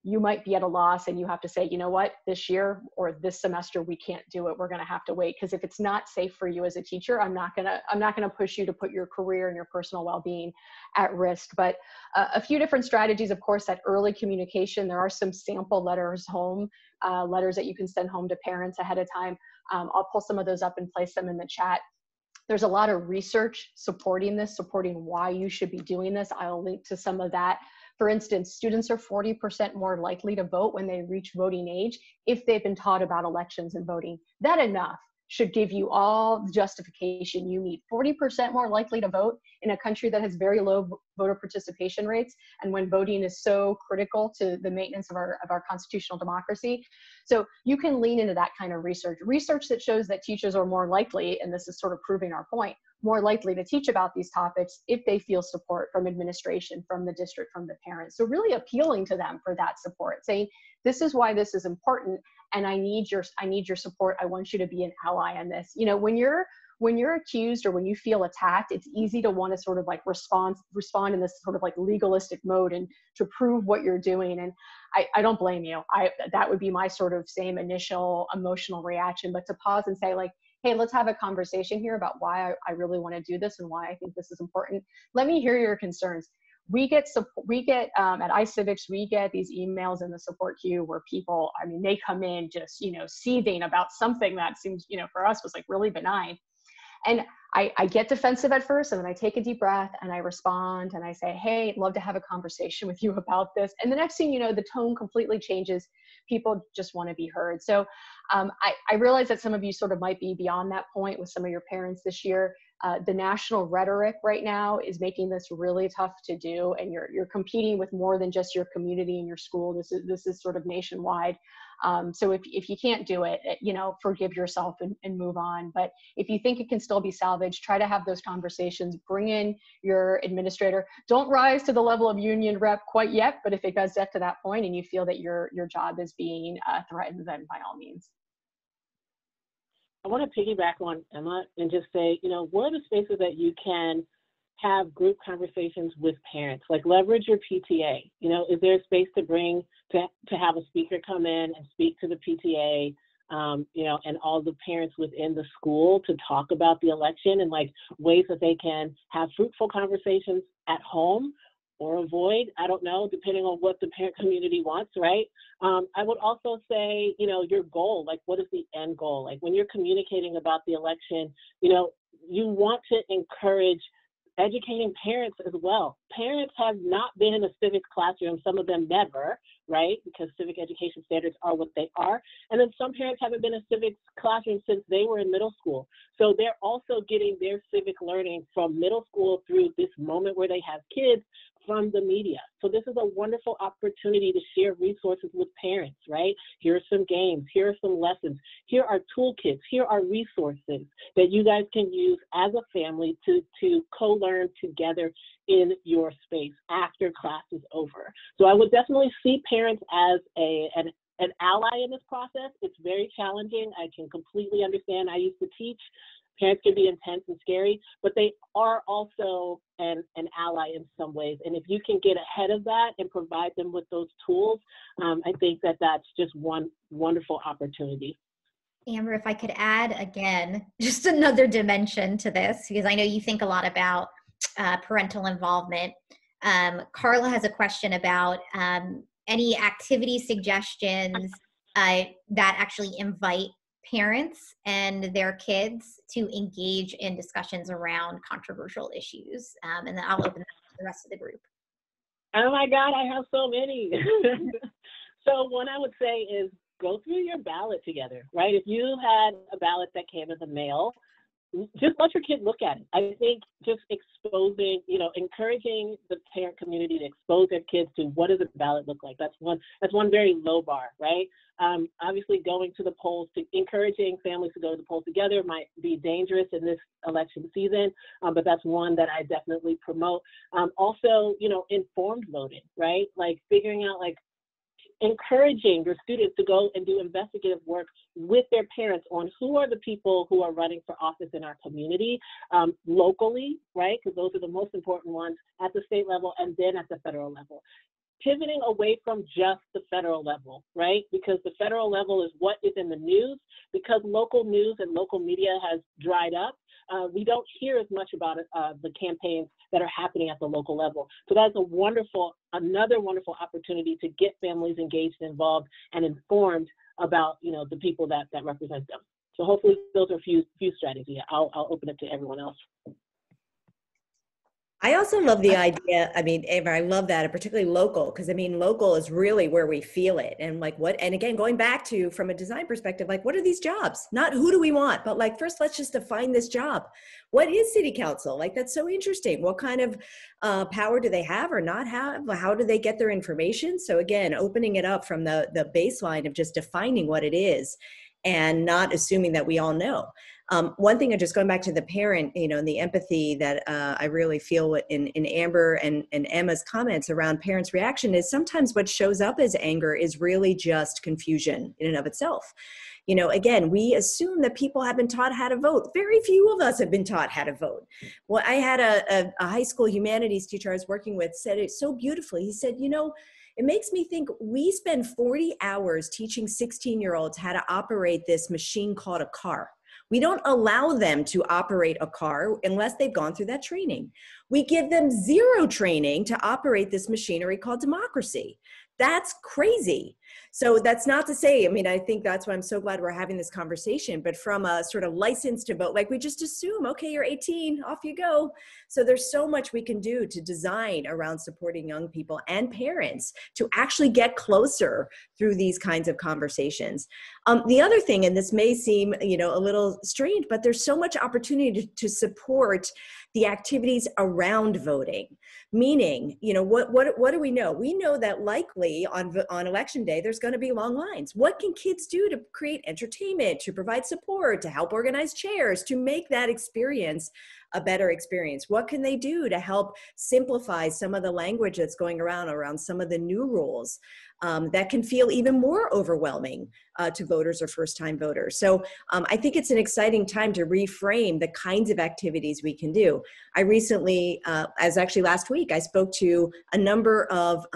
you might be at a loss and you have to say, you know what, this year or this semester, we can't do it. We're going to have to wait, because if it's not safe for you as a teacher, I'm not gonna push you to put your career and your personal well-being at risk. But a few different strategies, of course, that early communication. There are some sample letters home, letters that you can send home to parents ahead of time. I'll pull some of those up and place them in the chat. There's a lot of research supporting this, supporting why you should be doing this. I'll link to some of that. For instance, students are 40% more likely to vote when they reach voting age if they've been taught about elections and voting. That enough should give you all the justification you need. 40% more likely to vote in a country that has very low voter participation rates, and when voting is so critical to the maintenance of our constitutional democracy. So you can lean into that kind of research that shows that teachers are more likely, and this is sort of proving our point, more likely to teach about these topics if they feel support from administration, from the district, from the parents. So really appealing to them for that support, saying, this is why this is important, and I need your support. I want you to be an ally on this. You know, when you're accused or when you feel attacked, it's easy to want to sort of like respond in this sort of like legalistic mode and to prove what you're doing. And I don't blame you. That would be my sort of same initial emotional reaction, but to pause and say like, hey, let's have a conversation here about why I really want to do this and why I think this is important. Let me hear your concerns. We get at iCivics, we get these emails in the support queue where people, I mean, they come in just, you know, seething about something that seems, you know, for us was like really benign. And I get defensive at first, and then I take a deep breath and I respond and I say, hey, I'd love to have a conversation with you about this. And the next thing you know, the tone completely changes. People just want to be heard. So I realize that some of you sort of might be beyond that point with some of your parents this year. The national rhetoric right now is making this really tough to do, and you're competing with more than just your community and your school. This is sort of nationwide. So if you can't do it, you know, forgive yourself and move on. But if you think it can still be salvaged, try to have those conversations, bring in your administrator. Don't rise to the level of union rep quite yet, but if it does get to that point and you feel that your job is being threatened, then by all means. I want to piggyback on Emma and just say, you know, what are the spaces that you can have group conversations with parents? Like, leverage your PTA. You know, is there a space to bring, to have a speaker come in and speak to the PTA, you know, and all the parents within the school to talk about the election and like ways that they can have fruitful conversations at home or avoid, I don't know, depending on what the parent community wants, right? I would also say, you know, your goal, like what is the end goal? Like when you're communicating about the election, you know, you want to encourage educating parents as well. Parents have not been in a civics classroom, some of them never, right? Because civic education standards are what they are. And then some parents haven't been in a civics classroom since they were in middle school. So they're also getting their civic learning from middle school through this moment where they have kids from the media. So this is a wonderful opportunity to share resources with parents, right? Here are some games, here are some lessons, here are toolkits, here are resources that you guys can use as a family to co-learn together in your space after class is over. So I would definitely see parents as an ally in this process. It's very challenging. I can completely understand. I used to teach. Parents can be intense and scary, but they are also an ally in some ways. And if you can get ahead of that and provide them with those tools, I think that that's just one wonderful opportunity. Amber, if I could add again, just another dimension to this, because I know you think a lot about parental involvement. Carla has a question about any activity suggestions that actually invite parents and their kids to engage in discussions around controversial issues. And then I'll open it up to the rest of the group. Oh my God, I have so many. So one I would say is go through your ballot together, right? If you had a ballot that came in the mail, just let your kid look at it. I think just exposing, you know, encouraging the parent community to expose their kids to what does a ballot look like. That's one very low bar, right? Obviously going to the polls, encouraging families to go to the polls together might be dangerous in this election season, but that's one that I definitely promote. Also, you know, informed voting, right? Like figuring out, like, encouraging your students to go and do investigative work with their parents on who are the people who are running for office in our community, locally, right? Because those are the most important ones at the state level and then at the federal level. Pivoting away from just the federal level, right? Because the federal level is what is in the news. Because local news and local media has dried up, we don't hear as much about the campaigns that are happening at the local level. So that's another wonderful opportunity to get families engaged and involved and informed about, you know, the people that represent them. So hopefully those are a few strategies. I'll open it to everyone else. I also love the idea. I mean, Amber, I love that, and particularly local, because I mean, local is really where we feel it. And like and again, going back to, from a design perspective, like what are these jobs? Not who do we want, but like, first, let's just define this job. What is city council? Like, that's so interesting. What kind of power do they have or not have? How do they get their information? So again, opening it up from the baseline of just defining what it is and not assuming that we all know. One thing, just going back to the parent, you know, and the empathy that I really feel in Amber and Emma's comments around parents' reaction is sometimes what shows up as anger is really just confusion in and of itself. You know, again, we assume that people have been taught how to vote. Very few of us have been taught how to vote. Well, I had a high school humanities teacher I was working with said it so beautifully. He said, you know, it makes me think we spend 40 hours teaching 16-year-olds how to operate this machine called a car. We don't allow them to operate a car unless they've gone through that training. We give them zero training to operate this machinery called democracy. That's crazy. So that's not to say, I mean, I think that's why I'm so glad we're having this conversation, but from a sort of license to vote, like we just assume, okay, you're 18, off you go. So there's so much we can do to design around supporting young people and parents to actually get closer through these kinds of conversations. The other thing, and this may seem, you know, a little strange, but there's so much opportunity to support the activities around voting. Meaning, you know, what do we know? We know that likely on election day, there's going to be long lines. What can kids do to create entertainment, to provide support, to help organize chairs, to make that experience a better experience? What can they do to help simplify some of the language that's going around some of the new rules that can feel even more overwhelming to voters or first-time voters? So I think it's an exciting time to reframe the kinds of activities we can do. I recently, as actually last week, I spoke to a number of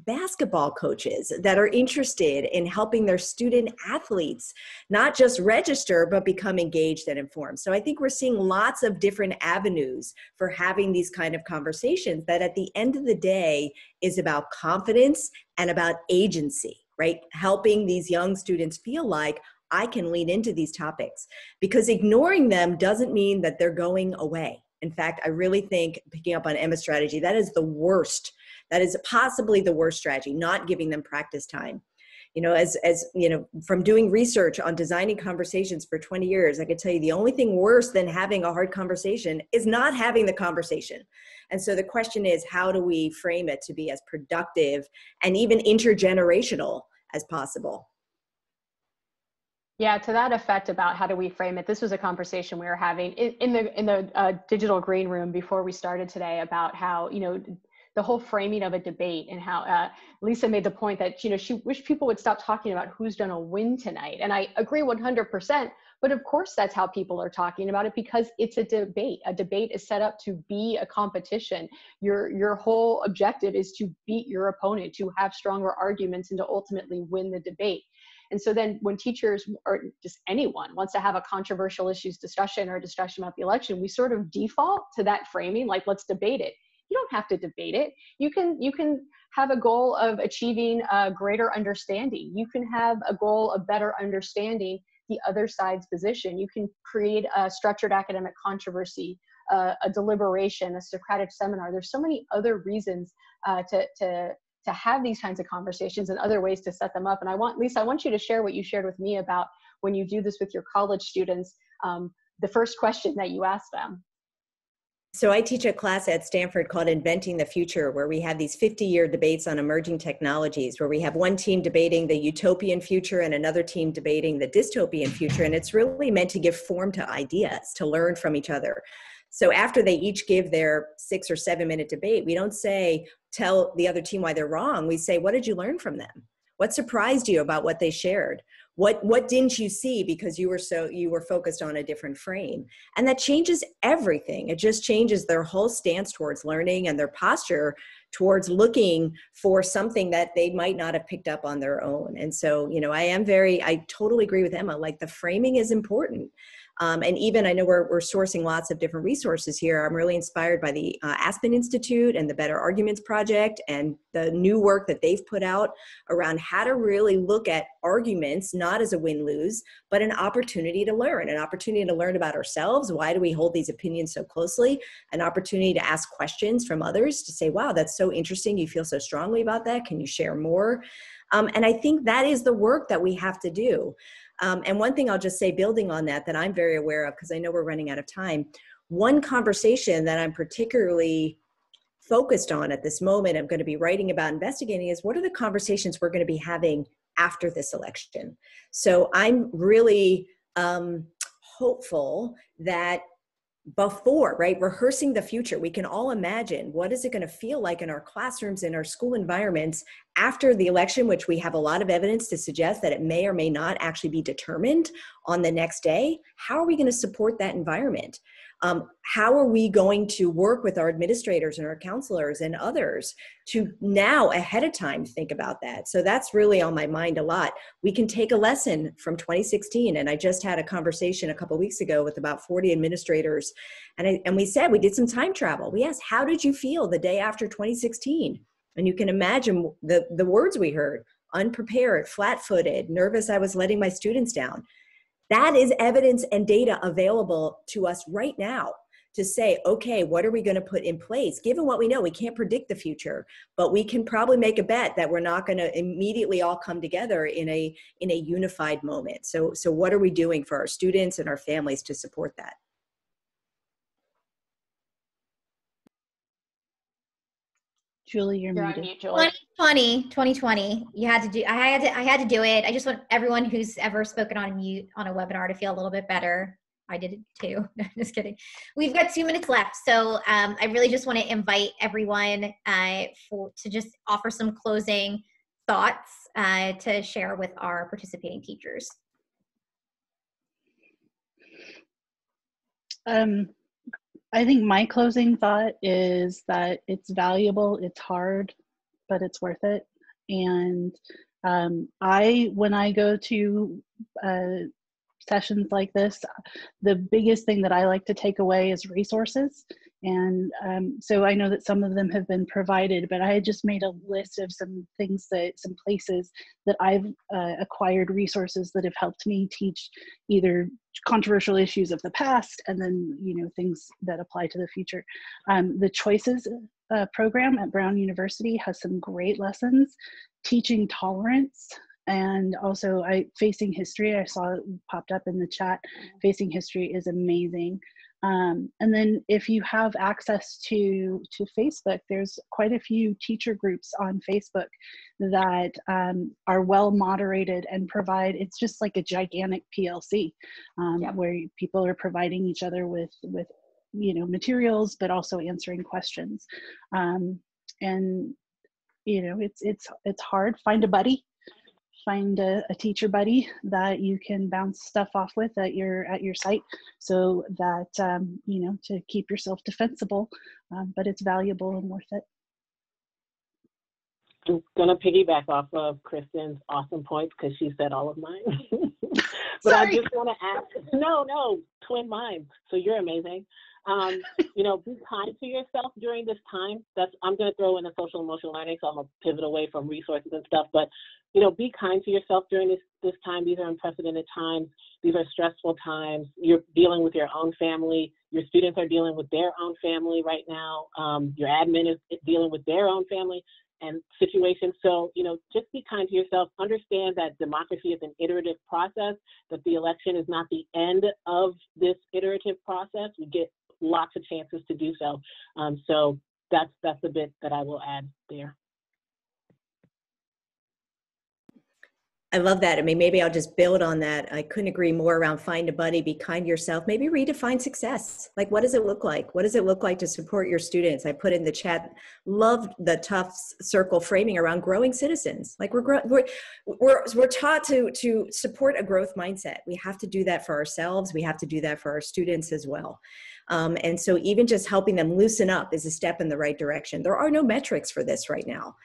basketball coaches that are interested in helping their student athletes not just register, but become engaged and informed. So I think we're seeing lots of different avenues for having these kind of conversations that at the end of the day is about confidence and about agency, right? Helping these young students feel like I can lean into these topics, because ignoring them doesn't mean that they're going away. In fact, I really think, picking up on Emma's strategy, that is the worst. That is possibly the worst strategy, not giving them practice time. You know, as you know, from doing research on designing conversations for 20 years, I could tell you the only thing worse than having a hard conversation is not having the conversation. And so the question is, how do we frame it to be as productive and even intergenerational as possible? Yeah, to that effect about how do we frame it, this was a conversation we were having in the digital green room before we started today about how, you know, the whole framing of a debate, and how Lisa made the point that, you know, she wished people would stop talking about who's going to win tonight. And I agree 100%, but of course that's how people are talking about it, because it's a debate. A debate is set up to be a competition. Your whole objective is to beat your opponent, to have stronger arguments, and to ultimately win the debate. And so then when teachers, or just anyone, wants to have a controversial issues discussion or a discussion about the election, we sort of default to that framing, like, let's debate it. You don't have to debate it. You can have a goal of achieving a greater understanding. You can have a goal of better understanding the other side's position. You can create a structured academic controversy, a deliberation, a Socratic seminar. There's so many other reasons to have these kinds of conversations and other ways to set them up. And Lisa, I want you to share what you shared with me about when you do this with your college students, the first question that you ask them. So I teach a class at Stanford called Inventing the Future, where we have these 50-year debates on emerging technologies, where we have one team debating the utopian future and another team debating the dystopian future. And it's really meant to give form to ideas, to learn from each other. So after they each give their 6 or 7 minute debate, we don't say, tell the other team why they're wrong. We say, what did you learn from them? What surprised you about what they shared? What didn't you see because you were focused on a different frame? And that changes everything. It just changes their whole stance towards learning and their posture towards looking for something that they might not have picked up on their own. And so, you know, I totally agree with Emma, like the framing is important. And even I know we're sourcing lots of different resources here. I'm really inspired by the Aspen Institute and the Better Arguments Project and the new work that they've put out around how to really look at arguments, not as a win-lose, but an opportunity to learn about ourselves. Why do we hold these opinions so closely? An opportunity to ask questions from others to say, wow, that's so interesting. You feel so strongly about that. Can you share more? And I think that is the work that we have to do. And one thing I'll just say, building on that I'm very aware of, because I know we're running out of time, one conversation that I'm particularly focused on at this moment, I'm going to be writing about, investigating, is what are the conversations we're going to be having after this election? So I'm really hopeful that before, right, rehearsing the future, we can all imagine what is it going to feel like in our classrooms, in our school environments after the election, which we have a lot of evidence to suggest that it may or may not actually be determined on the next day. How are we going to support that environment? How are we going to work with our administrators and our counselors and others to now ahead of time think about that? So that's really on my mind a lot. We can take a lesson from 2016. And I just had a conversation a couple of weeks ago with about 40 administrators. And we said, we did some time travel. We asked, how did you feel the day after 2016? And you can imagine the words we heard: unprepared, flat-footed, nervous I was letting my students down. That is evidence and data available to us right now to say, okay, what are we going to put in place? Given what we know, we can't predict the future, but we can probably make a bet that we're not going to immediately all come together in a unified moment. So what are we doing for our students and our families to support that? Julie, you're You're on muted. mute, Julie. 2020. I had to do it. I just want everyone who's ever spoken on mute on a webinar to feel a little bit better. I did it too. No, just kidding. We've got 2 minutes left. So I really just want to invite everyone to just offer some closing thoughts to share with our participating teachers. I think my closing thought is that it's valuable, it's hard, but it's worth it. And when I go to sessions like this, the biggest thing that I like to take away is resources. And so I know that some of them have been provided, but I just made a list of some places that I've acquired resources that have helped me teach either controversial issues of the past and then, things that apply to the future. The Choices program at Brown University has some great lessons teaching tolerance. And also Facing History, I saw it popped up in the chat. Facing History is amazing. And then if you have access to Facebook, there's quite a few teacher groups on Facebook that are well moderated and it's just like a gigantic PLC where people are providing each other with materials, but also answering questions. And it's hard. Find a buddy. Find a teacher buddy that you can bounce stuff off with at your site, so that to keep yourself defensible, but it's valuable and worth it. I'm gonna piggyback off of Kristin's awesome points because she said all of mine. But I just want to ask, no, twin minds. So you're amazing. Be kind to yourself during this time. I'm going to throw in the social emotional learning, so I'm going to pivot away from resources and stuff. But, be kind to yourself during this time. These are unprecedented times. These are stressful times. You're dealing with your own family. Your students are dealing with their own family right now. Your admin is dealing with their own family and situations. So, just be kind to yourself. Understand that democracy is an iterative process, that the election is not the end of this iterative process. We get lots of chances to do so. So that's the bit that I will add there. I love that. I mean, maybe I'll just build on that. I couldn't agree more around find a buddy, be kind to yourself, maybe redefine success. Like, what does it look like? What does it look like to support your students? I put in the chat, loved the Tufts Circle framing around growing citizens. Like we're taught to support a growth mindset. We have to do that for ourselves. We have to do that for our students as well. And so even just helping them loosen up is a step in the right direction. There are no metrics for this right now,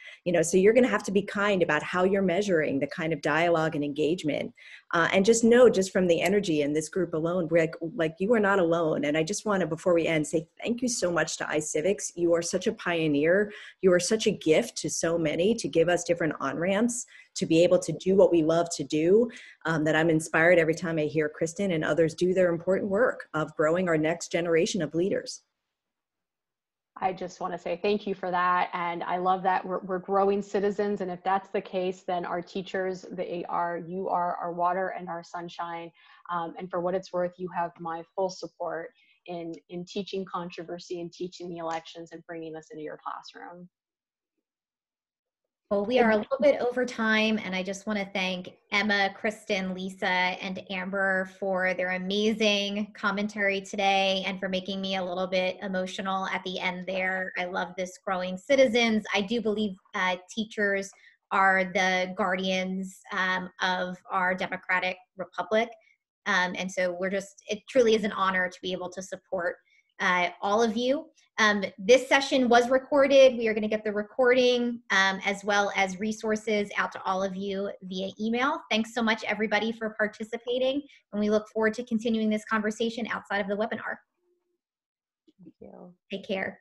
so you're going to have to be kind about how you're measuring the kind of dialogue and engagement. And just know, just from the energy in this group alone, we're like you are not alone. And I just want to, before we end, say thank you so much to iCivics. You are such a pioneer. You are such a gift to so many to give us different on-ramps to be able to do what we love to do, that I'm inspired every time I hear Kristin and others do their important work of growing our next generation of leaders. I just want to say thank you for that. And I love that we're growing citizens. And if that's the case, then our teachers, you are our water and our sunshine. And for what it's worth, you have my full support in teaching controversy and teaching the elections and bringing us into your classroom. Well, we are a little bit over time, and I just want to thank Emma, Kristin, Lisa, and Amber for their amazing commentary today and for making me a little bit emotional at the end there. I love this growing citizens. I do believe teachers are the guardians of our democratic republic. And so it truly is an honor to be able to support all of you. This session was recorded. We are going to get the recording as well as resources out to all of you via email. Thanks so much, everybody, for participating. And we look forward to continuing this conversation outside of the webinar. Thank you. Take care.